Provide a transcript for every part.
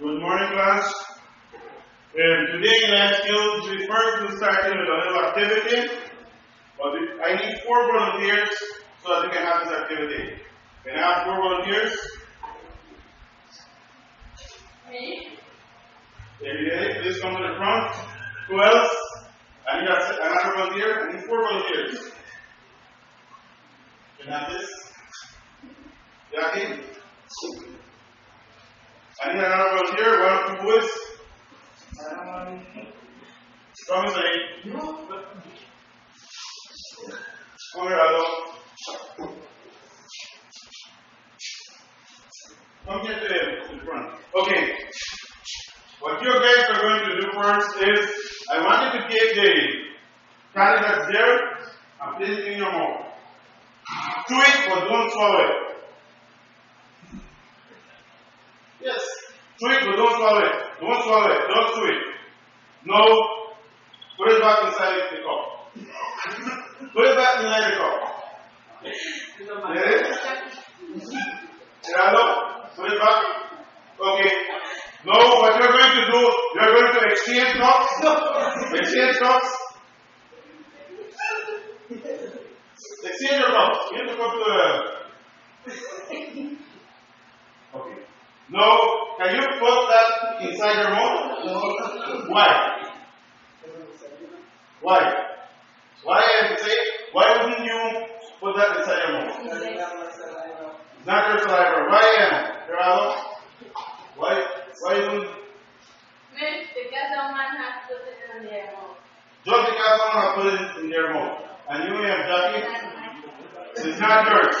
Good morning, class. Today in life skills, we first will start with a little activity. But I need 4 volunteers so that we can have this activity. Can I have 4 volunteers? Me? Every day, please come to the front. Who else? I need another volunteer. I need 4 volunteers. Can I have this? Jackie? I need another volunteer. 1 or 2 boys. Come and say. Come here, Aldo. Come here to the front. Okay. What you guys are going to do first is, I want you to take the candy that's there and place it in your mouth. Chew it, but don't swallow it. Yes. Chew it, but don't swallow it. Don't swallow it. Don't chew it. No. Put it back inside the cup. Put it back inside the cup. Get it? Gerardo, put it back. Okay. Now, what you're going to do, you're going to exchange cups. Exchange cups. Exchange your cups. You need to come to Okay. Now, can you put that inside your mouth? Why? Why? Why I say? Why wouldn't you put that inside your mouth? Not your saliva. Why, Gerardo? Why wouldn't? Because someone has put it in their mouth. Just because someone has put it in their mouth. And you have Jackie? It's not yours.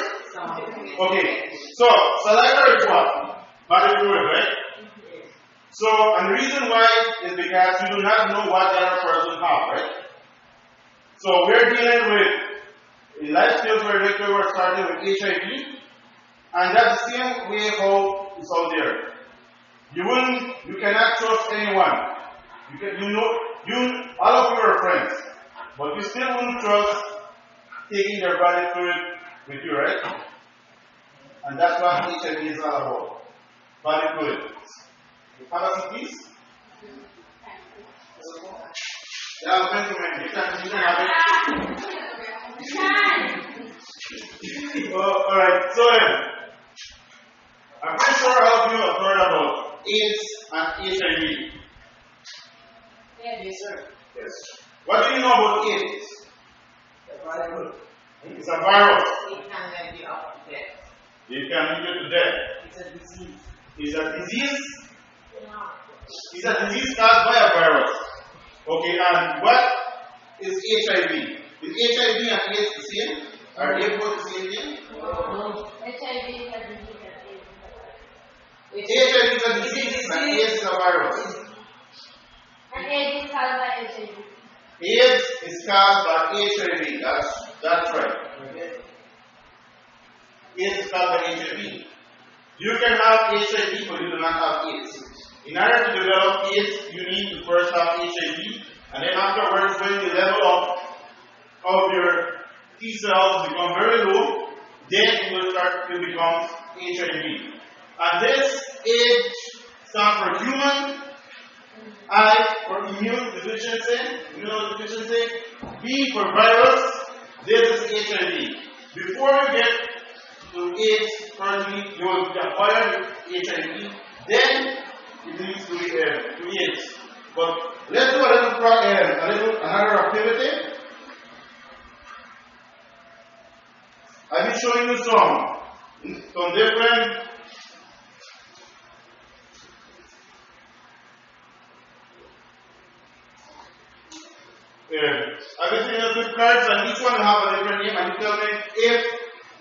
Okay. So, saliva is what? Body fluid, right? So, and the reason why is because you do not know what the other person has, right? So, we're dealing with, in life skills, we're starting with HIV. And that's the same way how it's out there. You cannot trust anyone. All of you are friends, but you still wouldn't trust taking their body fluid with you, right? And that's what HIV is all about. Body fluid. You have a seat, please? Yeah, gentlemen, you can have it. Alright, so I'm pretty sure all of you have heard about AIDS and HIV. Yes, sir. Yes. What do you know about AIDS? It's a virus. It can lead you up to death. It can lead you to death. It's a disease. It's a disease? No. It's a disease caused by a virus. Okay, and what is HIV? Is HIV and AIDS the same? Are they both the same thing? No. HIV is a disease. HIV is a disease and AIDS is a virus. And AIDS is caused by HIV. AIDS is caused by HIV. That's right. AIDS is caused by HIV. You can have HIV, but you do not have AIDS. In order to develop AIDS, you need to first have HIV, and then afterwards, when the level of your T cells become very low, then it will start to become HIV. And this H stands for human, I for immune deficiency, V for virus, this is HIV. Before you get to AIDS, firstly, you will acquire HIV, then it leads to AIDS. But let's do another activity. I'll be showing you some different I'll be showing you some cards, and each one will have a different name, and you tell me if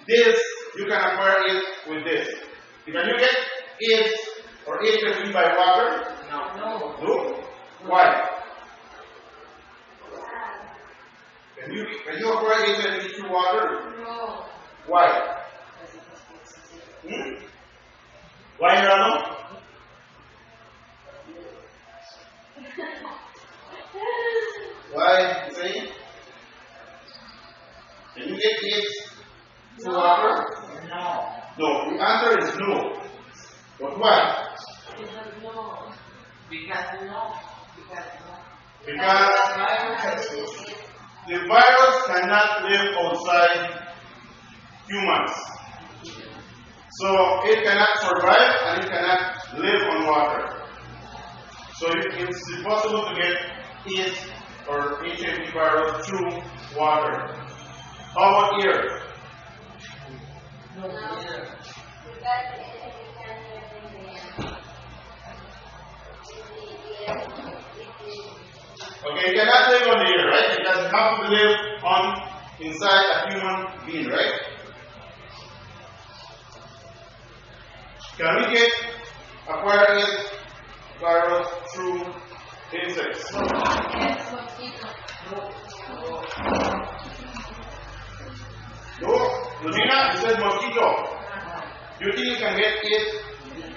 this you can acquire it with this. Can you get AIDS or HIV by water? No. No? Why? Can you acquire HIV through water? No. Why? Why, Rano? Why? Say? Can you get AIDS through water? No. No. The answer is no. But why? Because no. Because the virus cannot live outside humans. So it cannot survive and it cannot live on water. So it's impossible to get AIDS or HIV virus through water. How about air? Okay, it cannot live on the air, right? It doesn't have to live inside a human being, right? Can we get acquired virus through insects? No, Lumina, you said mosquito. Do you think you can get it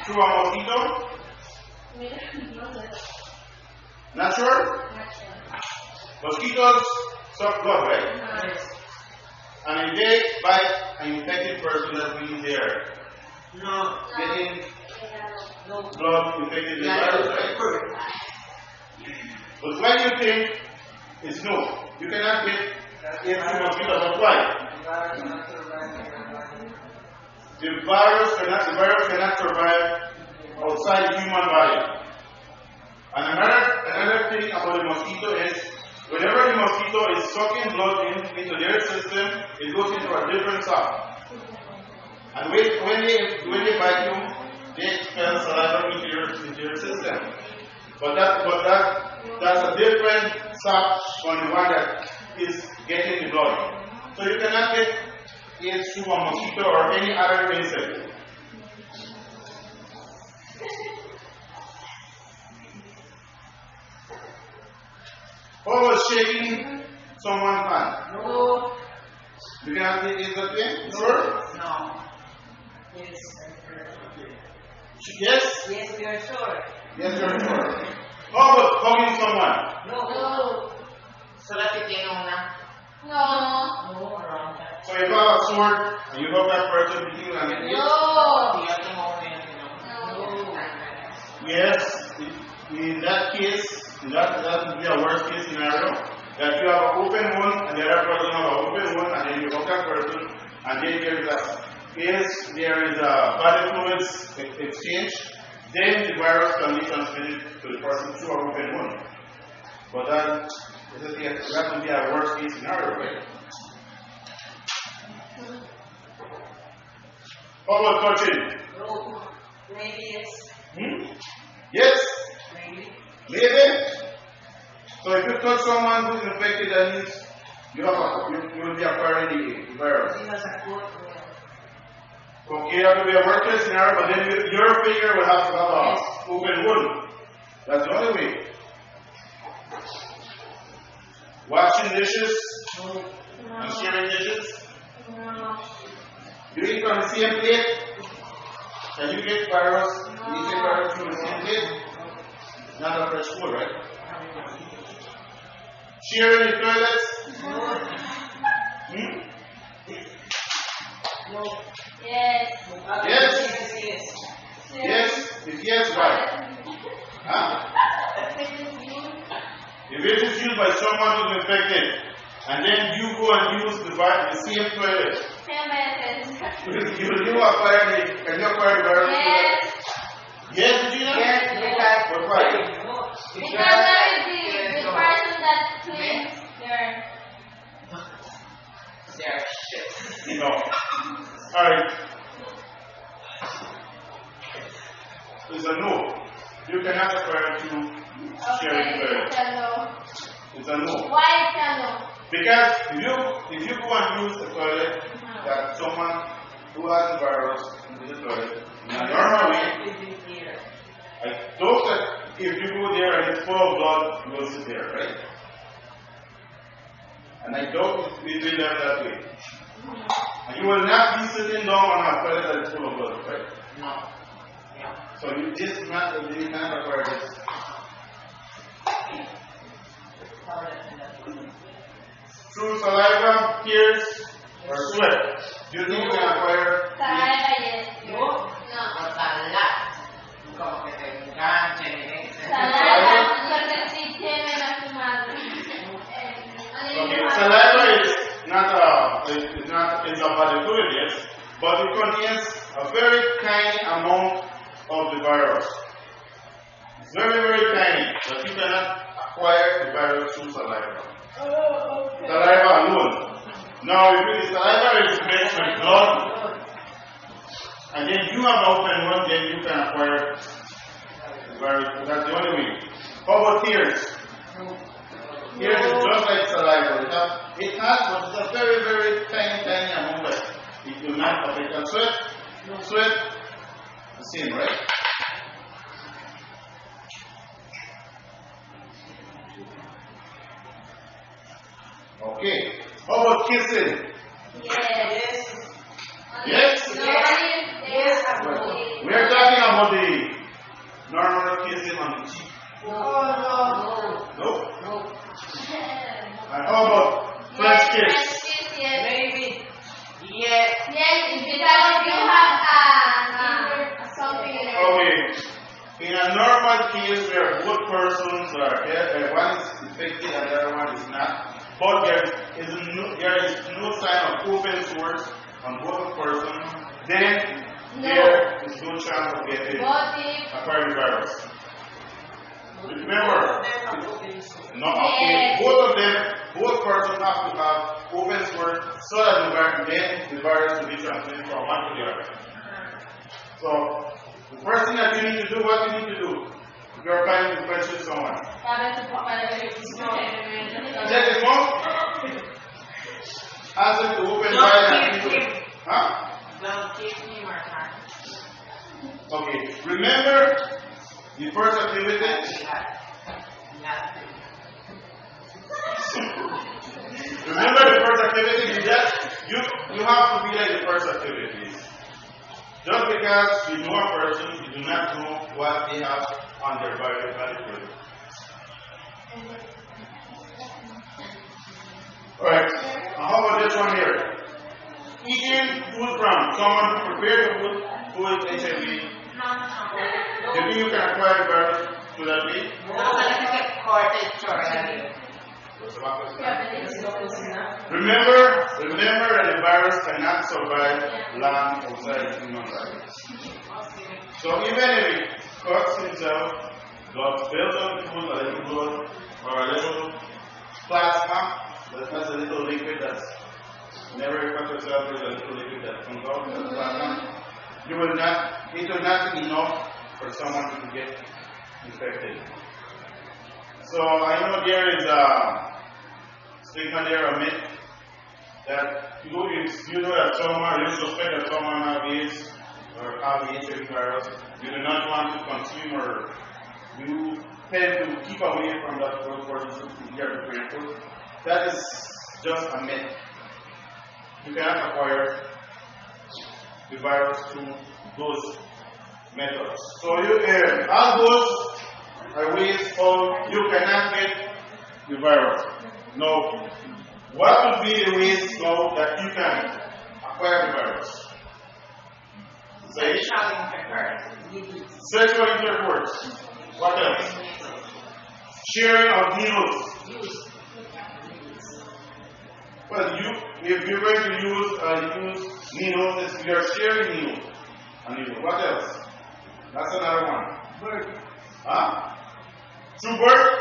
through a mosquito? Not sure? Mosquitoes suck blood, right? And if they bite an infected person, that means they are getting blood infected with virus, right? But why do you think it's no? You cannot get it through mosquitoes, but why? The virus cannot survive outside the human body. And another thing about the mosquito is, whenever the mosquito is sucking blood into their system, it goes into a different sac. And when they bite you, they expel saliva into your system. But that's a different sac from the one that is getting the blood. So you cannot get it through a mosquito or any other insect. What was shaking someone's hand? No. You cannot get it that way? Sure? No. Yes? Yes, we are sure. Yes, you're sure. How about hugging someone? No. No. No, wrong. So if you have a sword and you hug that person, you think you can get it? No. Yes. In that case, that would be a worst case scenario. That you have an open wound and the other person have an open wound, and then you hug that person, and then there is a body fluids exchange, then the virus can be transmitted to the person through an open wound. But that would be a worst case scenario, right? How about touching? No. Maybe yes. Yes? Maybe. Maybe? So if you touch someone who's infected, that means you will be acquiring the virus. He has a good. Okay, that will be a worst case scenario, but then your finger will have to have an open wound. That's the only way. Washing dishes and sharing dishes. No. You eat from the same plate. Can you get virus? You get virus from the same plate? Not a fresh food, right? Sharing the toilets? No. Yes. Yes? Yes? If yes, why? Huh? If it is used by someone who's infected, and then you go and use the same toilet, you acquire the virus? Yes. Yes, Regina? Yes. But why? Because that is the person that cleans their shit. No. Alright. It's a no. You cannot acquire to sharing toilet. It's a no. It's a no. Why it's a no? Because if you go and use the toilet that someone who has the virus in the toilet, in a normal way, I doubt that if you go there and it's full of blood, you will sit there, right? And I doubt it will be done that way. And you will not be sitting down on a toilet that is full of blood, right? No. So you cannot acquire this. Through saliva, tears, or sweat. Do you think you can acquire Saliva, yes. No. No. Masalah. Como que te enganchen. Saliva. it's not encephalic yet, but it contains a very tiny amount of the virus. It's very, very tiny, but you cannot acquire the virus through saliva. Saliva alone. Now, if the saliva is mixed with blood, and then you have an open one, then you can acquire the virus. That's the only way. How about tears? Tears is just like saliva. It has, but it's a very, very tiny amount that it will not affect. And sweat, the same, right? Okay. How about kissing? Yes. Yes? Yes. We are talking about the normal kissing on the cheek. No? And how about French kiss? Maybe. Yes. Okay. In a normal case where both persons are dead, one is infected and the other one is not, but there is no sign of open source on both persons, then there is no chance of getting acquiring virus. Remember, no, okay, both persons have to have open source so that the virus will be transmitted from one to the other. So, the first thing that you need to do, what you need to do, if you are planning to question someone. Check his phone. Ask him to open virus. Huh? Don't keep me more time. Okay, remember the first activity. Remember the first activity, you have to be like the first activity. Just because you know a person, you do not know what they have on their body. Alright, now how about this one here? Eating food from someone who prepared the food who is HIV. Do you think you can acquire the virus through that way? Remember that the virus cannot survive long outside human body. So even if it cuts himself, blood spills on the food, a little blood, or a little plasma, that's a little liquid that's whenever you cut yourself, there's a little liquid that comes out, that's plasma. It will not be enough for someone to get infected. So I know there is a stigma there, a myth, that you know that someone, you suspect that someone has AIDS or have the HIV virus, you do not want to consume or you tend to keep away from that person who are prepared food. That is just a myth. You cannot acquire the virus through those methods. So all those are ways how you cannot get the virus. Now, what would be the ways now that you can acquire the virus? Say sexual intercourse. What else? Sharing of needles. Well, if you're going to use needles, you are sharing needles. What else? That's another one. Birth. Huh? Through birth?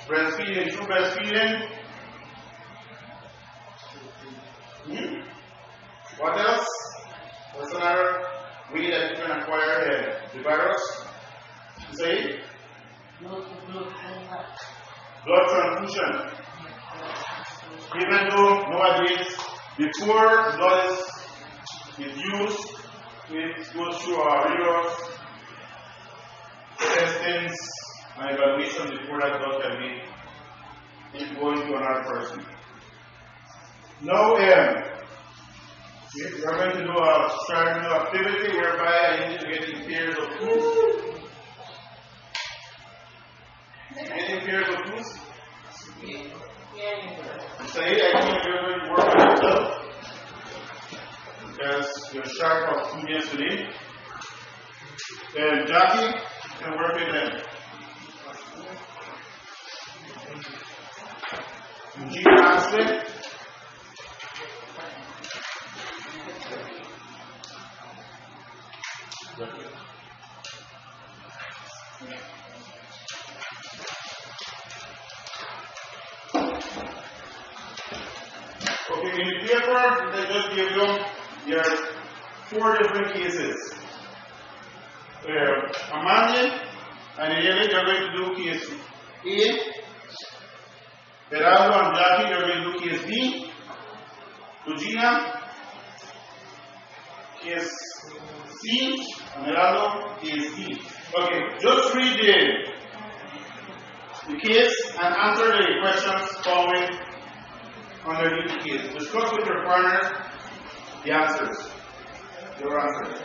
Breastfeeding. Through breastfeeding. What else? What's another way that you can acquire the virus? Say? Blood transfusion. Even though nowadays, before blood is used, it goes through our rigorous testings and evaluation before that blood can be going to another person. Now, we are going to do a starting new activity whereby I need to get in pairs of twos. Getting pairs of twos? Say, I think you're going to work on yourself because you're sharp of 2 years today. And Jackie can work with them. Lastly, okay, in the paper, they just give you your 4 different cases. Amanda and Elena, they're going to do case A. Gerardo and Jackie, they're going to do case B. Regina, case C. And Gerardo, case D. Okay, just read the case and answer the questions following underneath the case. Discuss with your partner the answers. Your answers.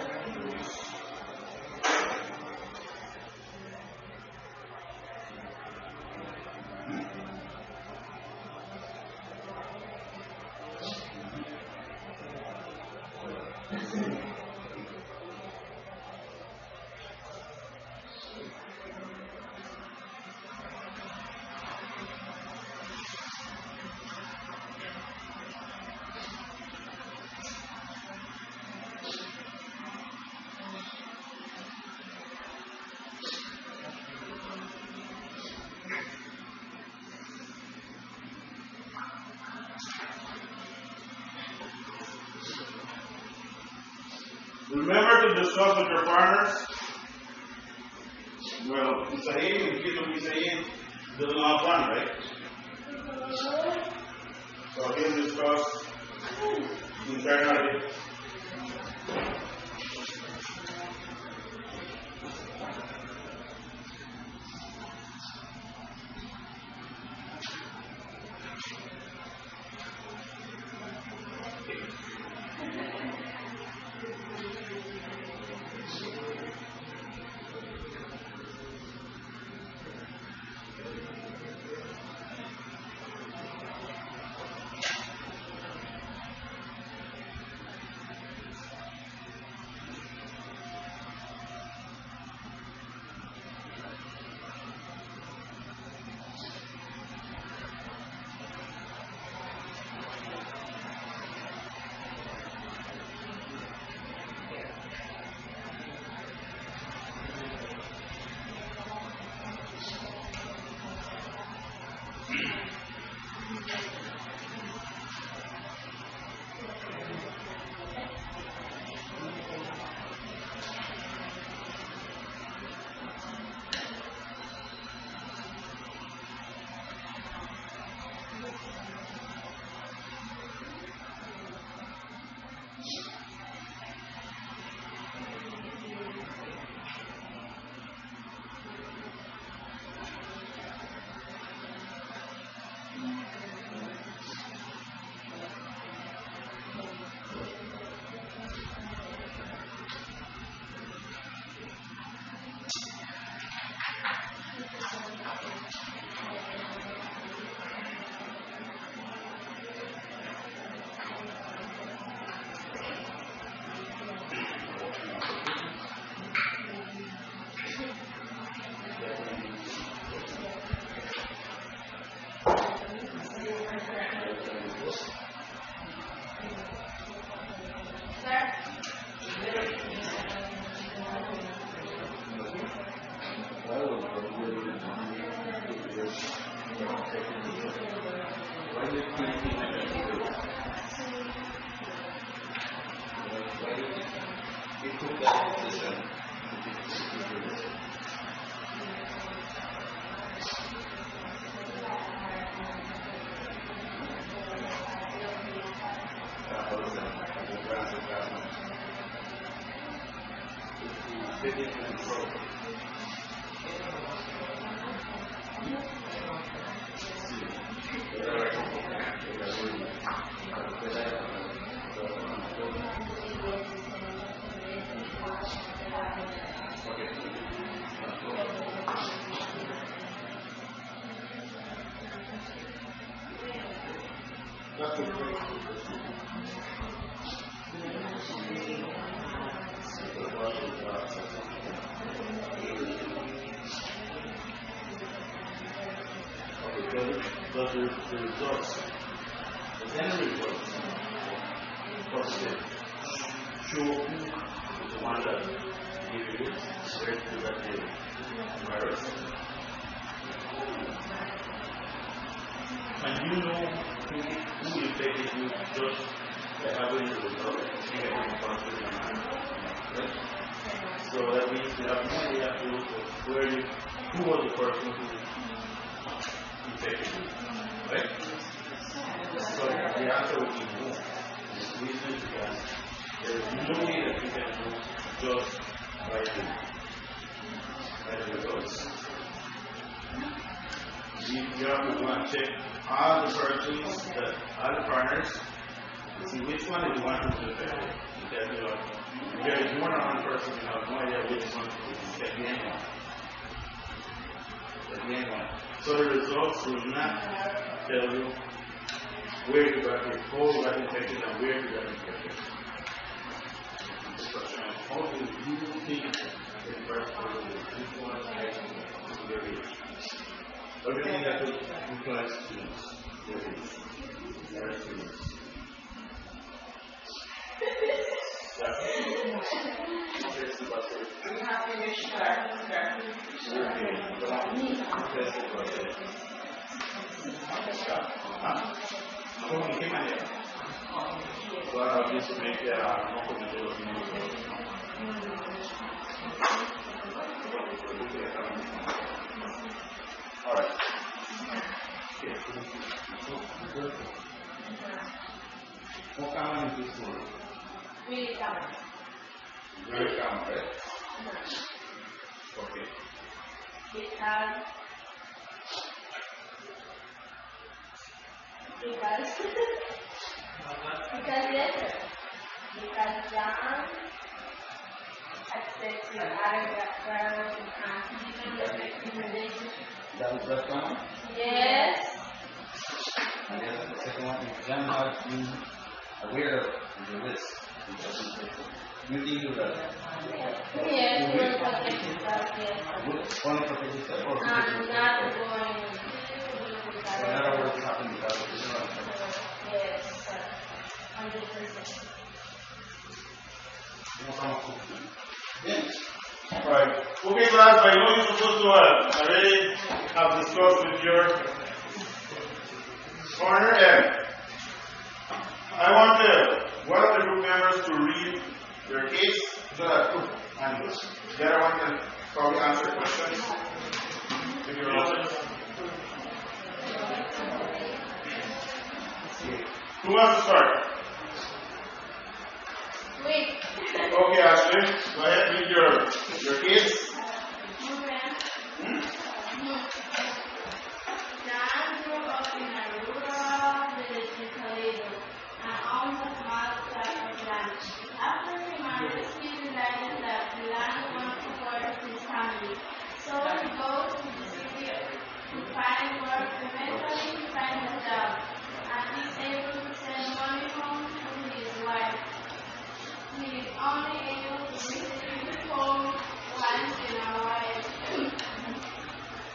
Remember to discuss with your partners. Well, Isaín, in case of Isaín, doesn't have one, right? So he'll discuss internally. The results Then the report. Positive. Show who is the one that gave you this, where to that virus. And you know who infected you just by having the result. Right? So that means you have no idea who was the person who infected you. Right? So the answer would be no. The reason is because there is no way that you can do just by the results. You have to go and check all the persons, all the partners, and see which one is the one who's infected. Because if there is more than one person, you have no idea which one is the end one. So the results will not tell you where you got it, how you got infected, and where you got infected. The question is, how do you think the first person will influence their age? Everything that will influence students, their age, their students. We have to make sure. Alright. How common is this word? Really common. Very common, right? Okay. Because yes, sir. Because John accepted other girls and relationship. That's common? Yes. And the second one is John has been aware of the list. You think you that? Yes, we're protecting yourself, yes. Only protect yourself or I'm protect not yourself? going to So in other words, it happened because of the yes, sir. 100%. Alright. Okay, class, I know you're supposed to already have discussed with your corner M. I want one of the group members to read their case so that and the other one can probably answer questions if you're open. Who wants to start? Wait. Okay, Ashley, go ahead, read your case. John grew up in a rural village in Toledo and owned a small plot of land. After he married, he decided that the land was for his family. So he goes to the city to find work. Eventually, he finds a job and is able to send money home to his wife. He is only able to visit his home once in a while.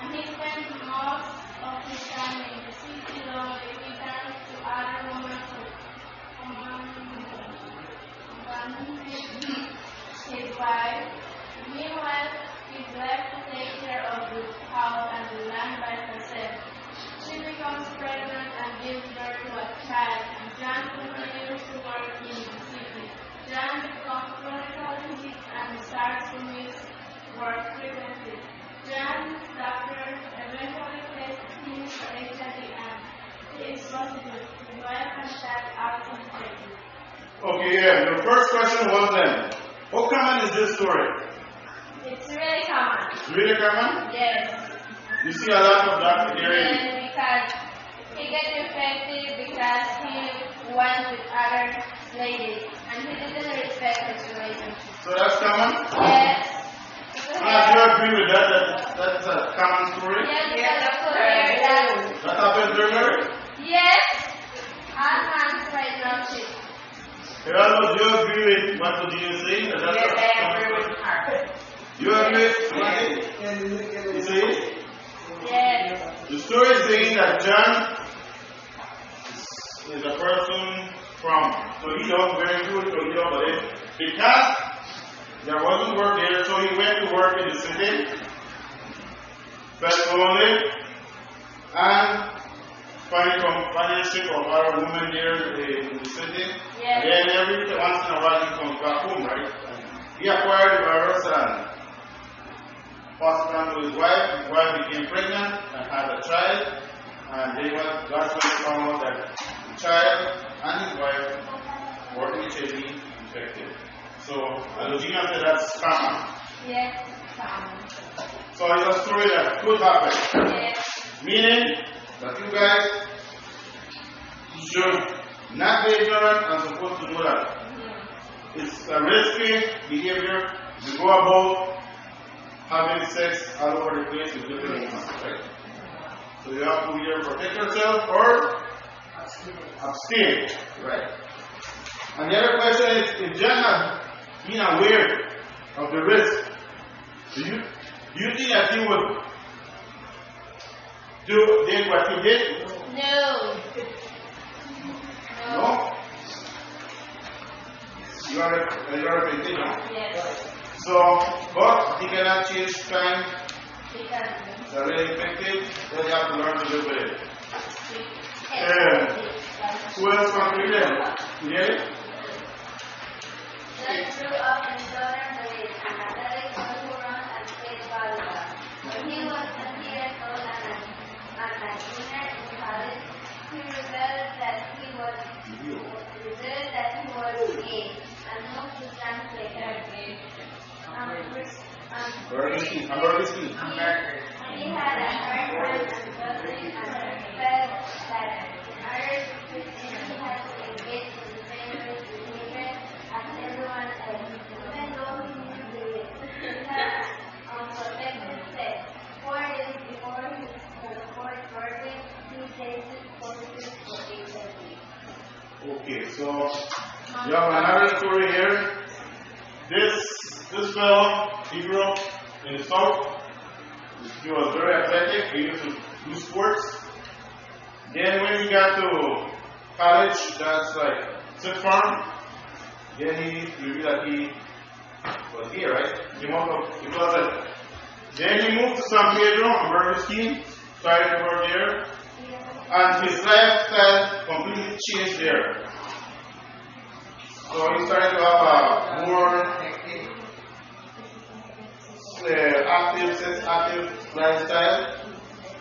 And he spends most of his time in the city, though he turns to other women to his wife. Meanwhile, he's left to take care of the house and the land by herself. She becomes pregnant and gives birth to a child, and John continues to work in the city. John becomes chronically sick and starts to miss work frequently. John's doctor eventually tests him for HIV and he is positive. His wife and child are infected. Okay, yeah, your first question was then, how common is this story? It's really common. It's really common? Yes. You see a lot of that in area. Yes, because he gets infected because he went with other ladies and he didn't respect his relationship. So that's common? Yes. Do you agree with that? That's a common story? Yes, because of career that. That happens regularly? Yes. Our hands right now shit. Gerardo, do you agree with what Odile is saying? That that's Yes, a I common agree story? with her. You agree with what you say? Yes. The story is saying that John is a person from Toledo, very good Toledo, but because there wasn't work there, so he went to work in the city, patrolling, and companionship of our women there in the city. Yes. And then every once in a while he comes back home, right? He acquired the virus and passed it on to his wife. His wife became pregnant and had a child. And that's when he found out that the child and his wife were HIV infected. So, Lugina said that's common. Yes, common. So it's a story that could happen. Yes. Meaning that you guys should not be ignorant and supposed to do that. It's a risky behavior. You go about having sex all over the place with different women, right? So you have to either protect yourself or abstain, right? And the other question is, if John had been aware of the risk, do you think that he would do what he did? No. No? You are a victim. Yes. So, but he cannot change time. Because It's already infected, then you have to learn to live with it. Who else can read them? Yeah? John grew up in southern Belize, an athletic boy who runs and plays volleyball. When he was 20 years old and a junior in college, he revealed that he was gay and moved to translate. He had a hard time adjusting and felt that in order to fit in, he had to engage in the same behavior as everyone else, even though he had unprotected sex. 4 days before his fourth birthday, he tasted positive for HIV. Okay, so you have another story here. This fellow, he grew up in the south. He was very athletic. He used to do sports. Then when he got to college, that's like sixth form, then he realized that he was here, right? He moved up to closet. Then he moved to San Pedro on Burger Scheme, started to work there, and his lifestyle completely changed there. So he started to have a more active lifestyle,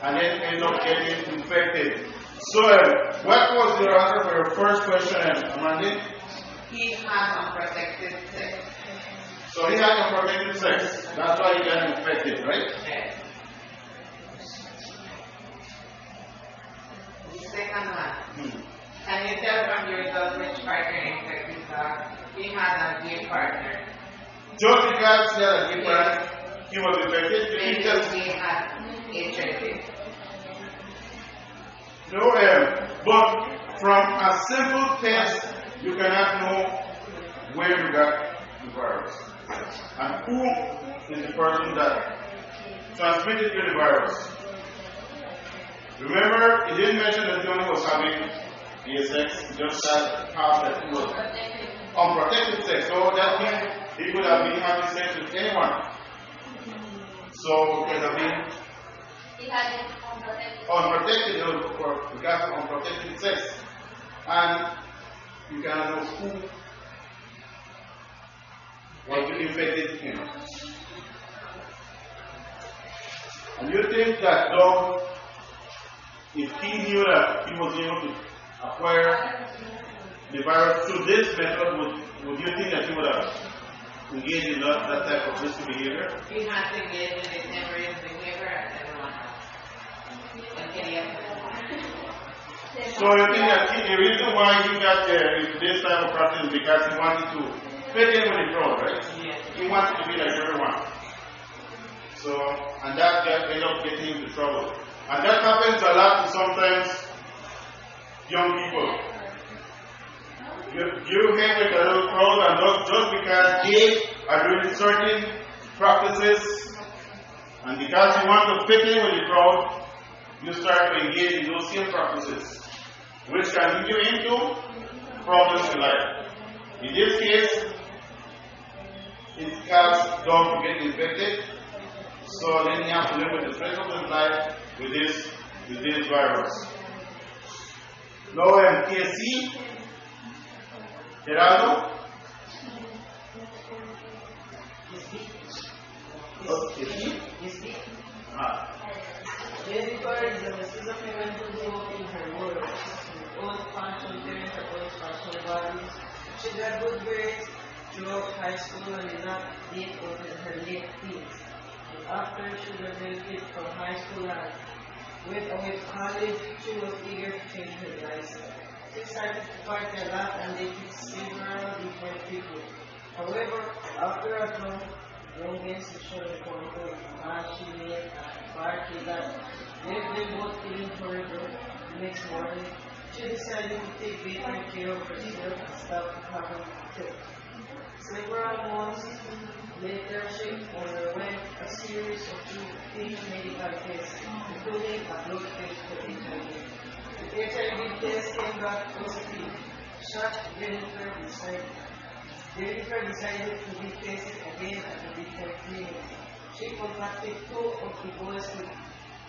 and then ended up getting infected. So, what was your answer for your first question, Amanda? He has unprotected sex. So he had unprotected sex. That's why he got infected, right? Yes. The second one. Can you tell from your results which partner infected her? He had a gay partner. Just because he had a gay partner, he was infected. Maybe Just, he had HIV. no, but from a simple test, you cannot know where you got the virus and who is the person that transmitted you the virus. Remember, he didn't mention that Johnny was having gay sex, he just said half that he was unprotected sex. So that means he could have been having sex with anyone. So it could have been He had it unprotected. unprotected because of unprotected sex. And you cannot know who was infected him. And you think that dog, if he knew that he was able to acquire the virus through this method, would you think that he would have engaged in that type of risky behavior? He had to engage in the same risk behavior as everyone else. So you think that the reason why he got this type of practice is because he wanted to fit in with the crowd, right? Yes. He wanted to be like everyone. So, and that ended up getting him into trouble. And that happens a lot to sometimes young people. You hang with a little crowd, and just because they are doing certain practices, and because you want to fit in with the crowd, you start to engage in those same practices. which can lead you into problems in life. In this case, it caused dog to get infected, so then you have to live with the rest of his life with this virus. Now in case C, Gerardo. Okay. Jennifer is a schizophrenic woman in her words. Old functional parents and old functional values. She got good grades throughout high school and did not date until her late teens. But after she graduated from high school and went away to college, she was eager to change her lifestyle. She started to party a lot and dated several different people. However, after a long session with she made a party that left them both feeling horrible. The next morning, she decided to take better care of herself and stop having sex. Several months later, she underwent a series of routine medical tests, including a blood test for HIV. The HIV test came back positive. Shocked, Jennifer decided to be tested again at a different clinic. She contacted two of the boys with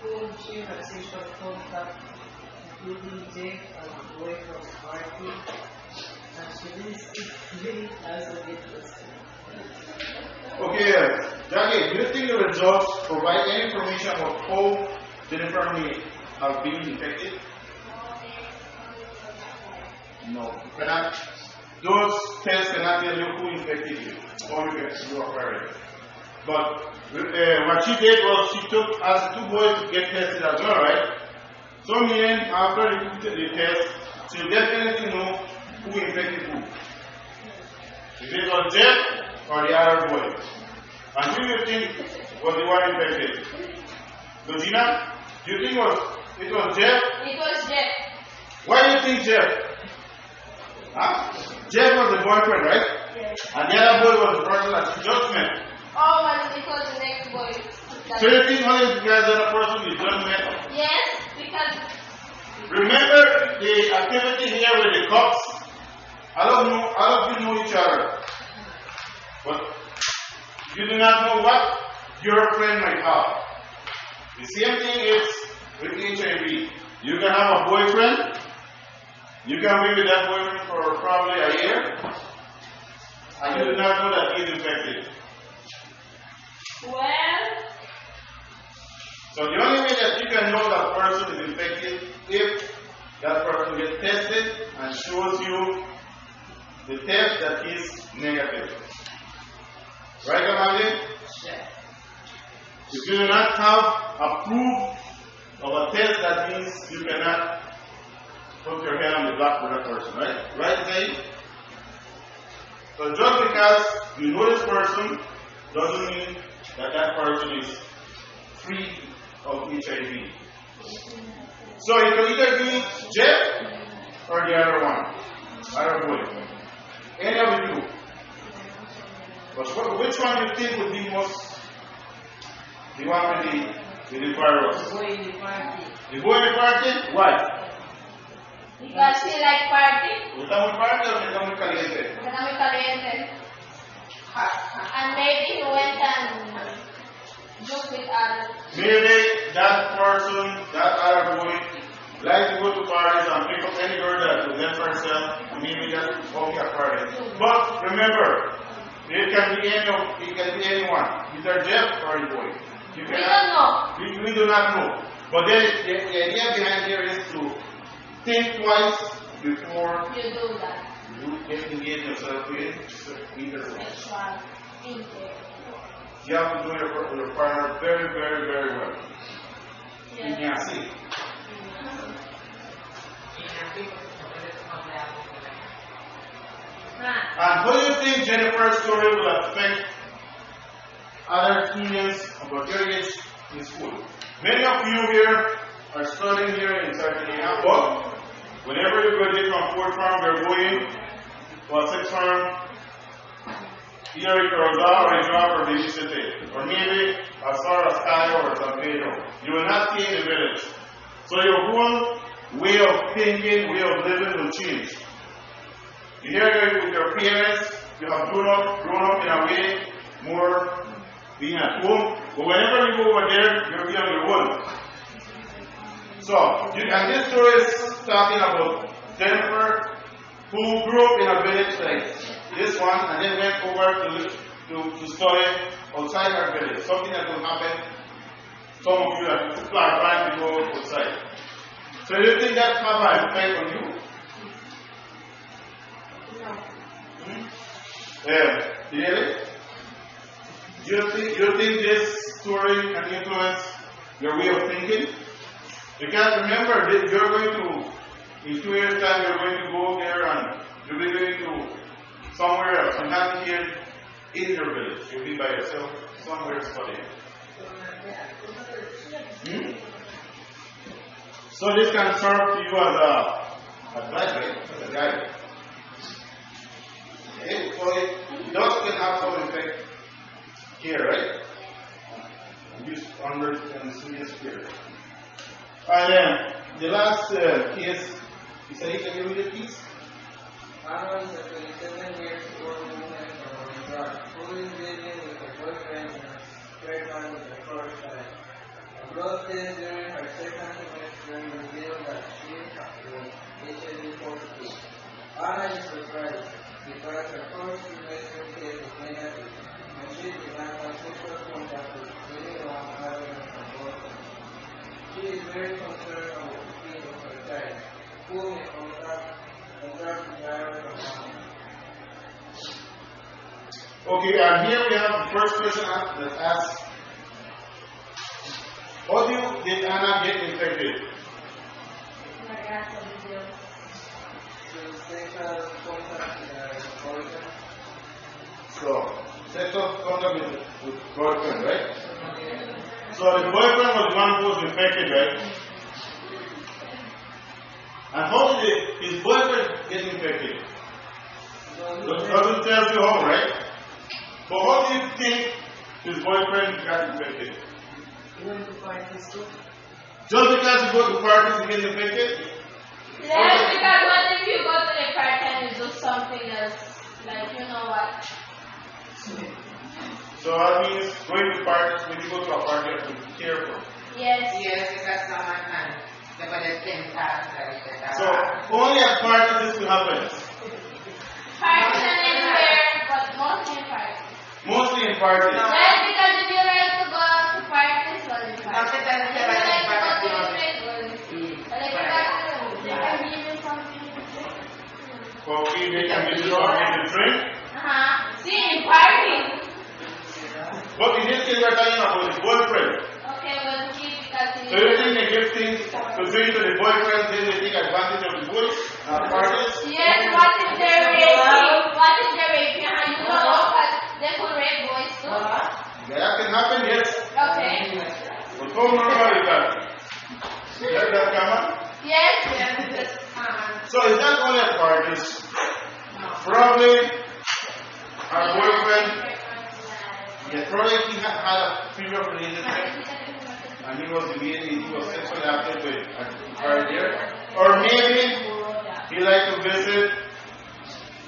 whom she had sexual contact, including Jake and a boy from the party, and she didn't speak really as a witness. Okay, Jackie, do you think the results provide any information about how Jennifer may have been infected? No. Those tests cannot tell you who infected you, or you are parent. But what she did was she took as two boys to get tested as well, right? So meaning after they took the test, she'll definitely know who infected who. If it was Jeff or the other boy. And who do you think was the one infected? Lugina, do you think it was Jeff? It was Jeff. Why do you think Jeff? Huh? Jeff was the boyfriend, right? Yes. And the other boy was the person that she just met. Oh, but it was the next boy. So you think only because the other person you just met? Yes, because Remember the activity here with the cops? All of you know each other. But you do not know what your friend might have. The same thing is with HIV. You can have a boyfriend. You can be with that boyfriend for probably a year. And you do not know that he's infected. well, So the only way that you can know that person is infected if that person gets tested and shows you the test that is negative. Right, Amali? Yeah. If you do not have a proof of a test, that means you cannot put your hand on the block for that person, right? Right, Zay? So just because you know this person doesn't mean that that person is free of HIV. So it can either be Jeff or the other one, other boy. Any of the two. But which one do you think would be most the one with the virus? The boy in the party. The boy in the party? Why? because he like party. ¿Está muy party o está muy caliente? Está muy caliente. And maybe he went and looked with others. Maybe that person, that other boy, likes to go to parties and pick up any girl that presents herself, and maybe just walk a party. But remember, it can be anyone, either Jeff or a boy. You We don't know. We do not know. But then the idea behind here is to think twice before You do that. you get engaged yourself with either one. Sexual intake. You have to do your partner very, very, very well. Yes. Yeah, see. And how do you think Jennifer's story will affect other teenagers about your age in school? Many of you here are studying here in Sardinia, but whenever you graduate from fourth term, you're going to a sixth term, either a Corozal or a job or babysitting, or maybe as far as Cayo or San Pedro. You will not stay in the village. So you're going way of thinking, way of living will change. You hear with your parents, you have grown up in a way more being at home, but whenever you go over there, you'll be on your own. So, and this story is talking about Jennifer, who grew up in a village like this one, and then went over to study outside her village. Something that will happen. Some of you are planning to go outside. So, do you think that have an effect on you? Really? Do you think this story can influence your way of thinking? Because remember, you're going to, in 2 years' time, you're going to go there and you'll be going to somewhere else. You're not here in your village. You'll be by yourself somewhere studying. So this can serve to you as a advice, right? As a guide. Okay? So it does can have some effect here, right? Use and serious spirit. And then the last case, is that can you read it, please? Anna is a 27-year-old woman from Iraq who is living with her boyfriend and is pregnant with her first child. A blood test during her second semester revealed that she was HIV positive. Anna is surprised because her first semester test was negative, and she began a sexual contact with anyone other than her boyfriend. She is very concerned about the fate of her child, who may contract the virus of Anna. Okay, and here we have the first question that asks, how did Anna get infected? Sexual contact with her boyfriend. So, sexual contact with boyfriend, right? So the boyfriend was the one who was infected, right? And how did his boyfriend get infected? It doesn't tell you how, right? But how do you think his boyfriend got infected? He went to parties too. Just because you go to parties you get infected? Yes, because what if you go to the party and you do something else? Like, you know what? So that means going to parties, when you go to a party, you have to be careful. Yes. Yes, because someone can never the same time. So only at parties this will happen. Parties and everywhere, but mostly in parties. Mostly in parties. Yes, because if you like to go to parties, well, in parties. After that, If you like to go to the place, well, like you got they can give you something to drink. Okay, they can give you something to drink. See, in parties. But in this case, we're talking about his boyfriend. Okay, well, see, because So you think they give things to drink to the boyfriend, then they take advantage of the boys at parties? yes, what if they're raping? What if they're raping? And you don't know, but they could rape boys too. Yeah, that can happen, yes. Okay. But how normal is that? Let that come up? Yes, yes. So it's not only at parties. Probably our boyfriend, probably he had a previous relationship and he was sexually active with a partner. Or maybe he liked to visit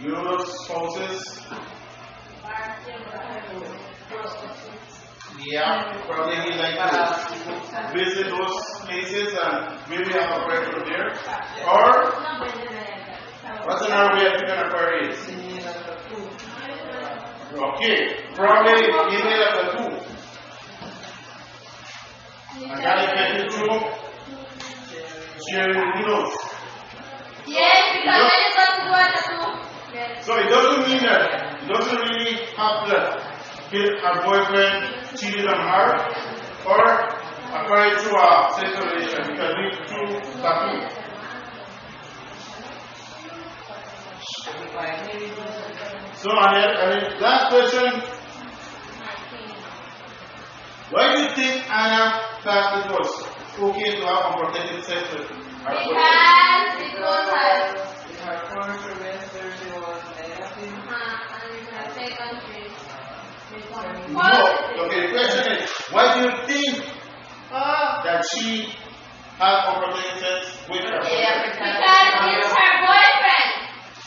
those spouses. Yeah, probably he liked to visit those places and maybe have a breakfast there. Or what's another way of thinking of Aquarius? Okay, probably email at the two. And that is through sharing needles. Yes, because when you go to do a tattoo. Yes. So it doesn't mean that, it doesn't really have that her boyfriend cheated on her or acquired through a sexual relation because it's through tattoo. So, and last question. Why do you think Anna thought it was okay to have unprotected sex with her boyfriend? Because it was her. In her first semester, she was negative. And in her second grade. No. Okay, the question is, why do you think that she have unprotected sex with her boyfriend? Because it's her boyfriend.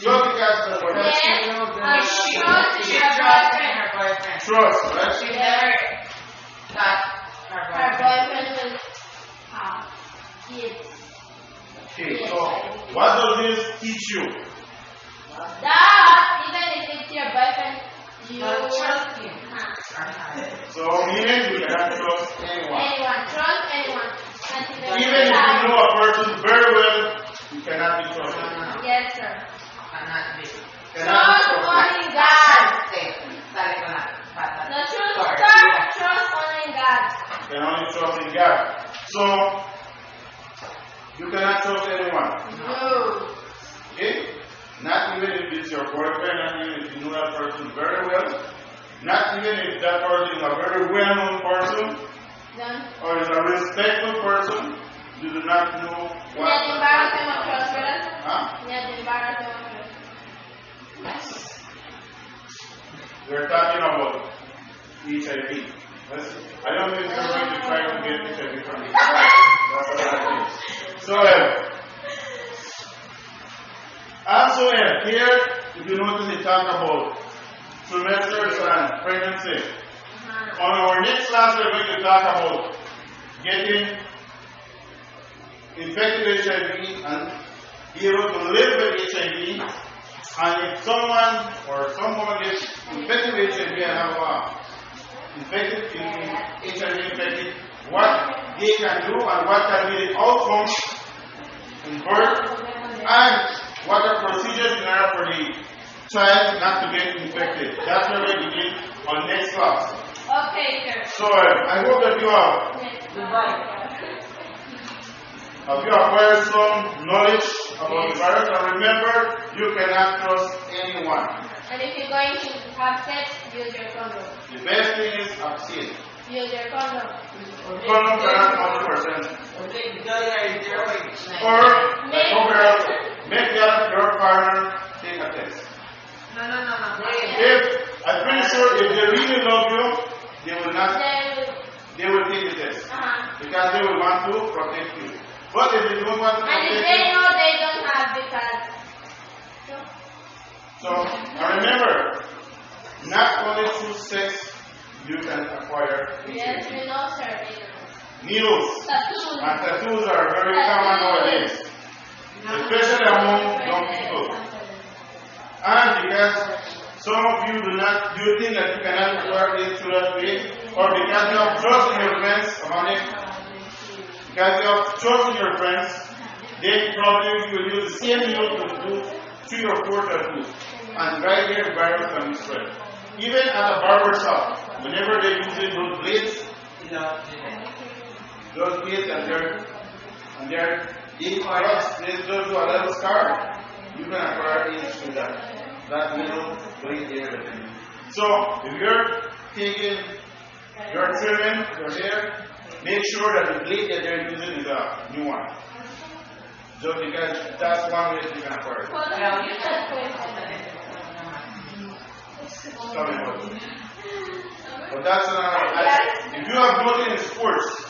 Just because her boyfriend. Yes, trust in her boyfriend. Trust, right? She never got her Her boyfriend. boyfriend will have kids. Okay, so what does this teach you? That even if it's your boyfriend, you Don't trust him. So meaning we cannot trust anyone. anyone. Trust anyone. Even if you know a person very well, you cannot be trusted. Yes, sir. Cannot be. Cannot be Trust trusted. only in God. Sabi ko na. The truth, sir, trust only in God. You can only trust in God. So you cannot trust anyone. No. Okay? Not even if it's your boyfriend, not even if you know that person very well, not even if that person is a very well-known person Then, or is a respectful person, you do not know what. Net embarrassment of trust, brother. Huh? Net embarrassment of trust. We're talking about HIV. I don't think you're going to try to get HIV from me. That's what I think. So, also here, if you notice, they talk about trimesters and pregnancy. On our next class, we're going to talk about getting infected with HIV and be able to live with HIV. And if someone or some woman gets infected with HIV and have HIV infected, what they can do and what can be the outcome in birth and what are procedures in order for the child not to get infected. That's where we begin on next class. Okay, sir. So I hope that you have acquired some knowledge about the virus, and remember, you cannot trust anyone. And if you're going to have sex, use your condom. The best thing is abstain. Use your condom. Condom cannot 100%. Or, like make your partner take a test. No. If, I'm pretty sure if they really love you, they will not, they will take the test. Because they will want to protect you. But if they don't want to And protect if they you, know they don't have because. so, now remember, not only through sex you can acquire Yes, HIV. we know, sir. Needles Tattoos. and tattoos are very common nowadays, especially among young people. And because some of you do you think that you cannot acquire it through that way, or because you have trust in your friends among it, because you have trust in your friends, then probably you will use the same needle to do 3 or 4 tattoos, and right there the virus can be spread. Even at a barber shop, whenever they're using those blades and they're deep cuts, they just do a little scar, you can acquire AIDS through that little blade there. So if you're taking your trimming, your hair, make sure that the blade that they're using is a new one. Just because that's one way that you can acquire it. Sorry about that. But that's if you have nothing in sports,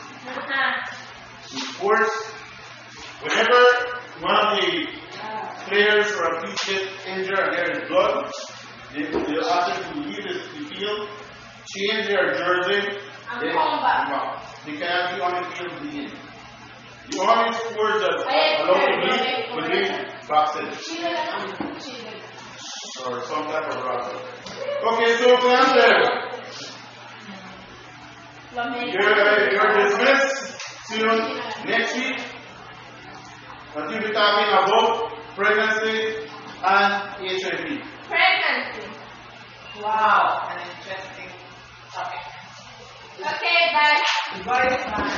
whenever one of the players or a piece gets injured and there is blood, they'll ask them to leave the field, change their jersey, then come out. They cannot be on the field bleeding. The only sports that allow to bleed will be boxing or some type of wrestling. Okay, so class you're dismissed. See you next week. We'll be talking about pregnancy and HIV. Pregnancy. Wow, an interesting topic. Okay, bye. Bye.